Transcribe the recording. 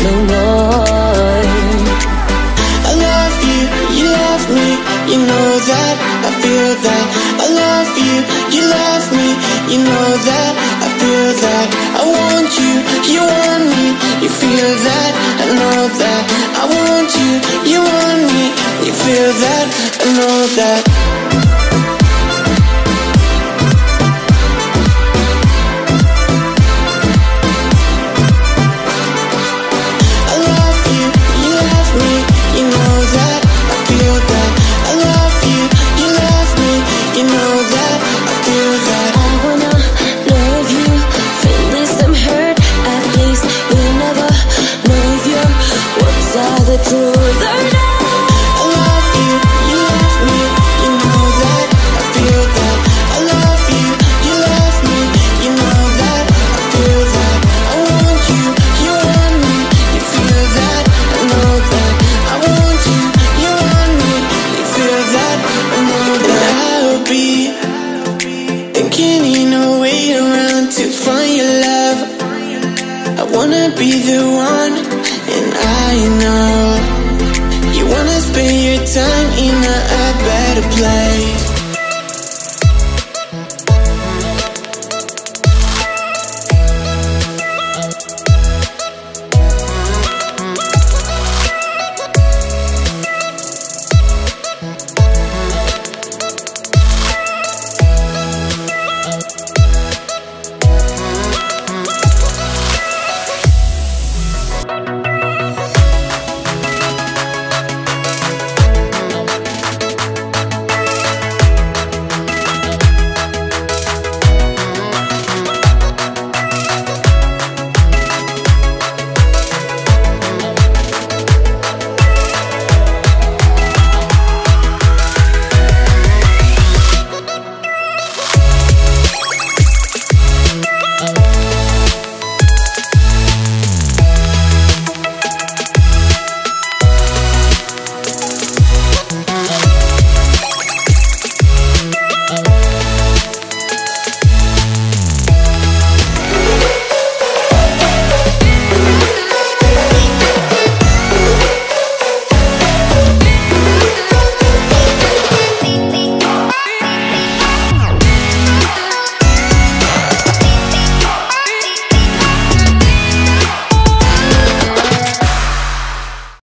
no more. I love you, you love me, you know that, I feel that. I love you, you love me, you know that, I feel that. I want you, you want me, you feel that, I know that. I want you, you want me, you feel that, I know that. The truth or not. I love you, you love me, you know that, I feel that. I love you, you love me, you know that, I feel that. I want you, you want me, you feel that, I know that. I want you, you want me, you feel that, I know that. I'll be thinking in a way around to find your love. I wanna be the one, and I know you wanna spend your time in a better place.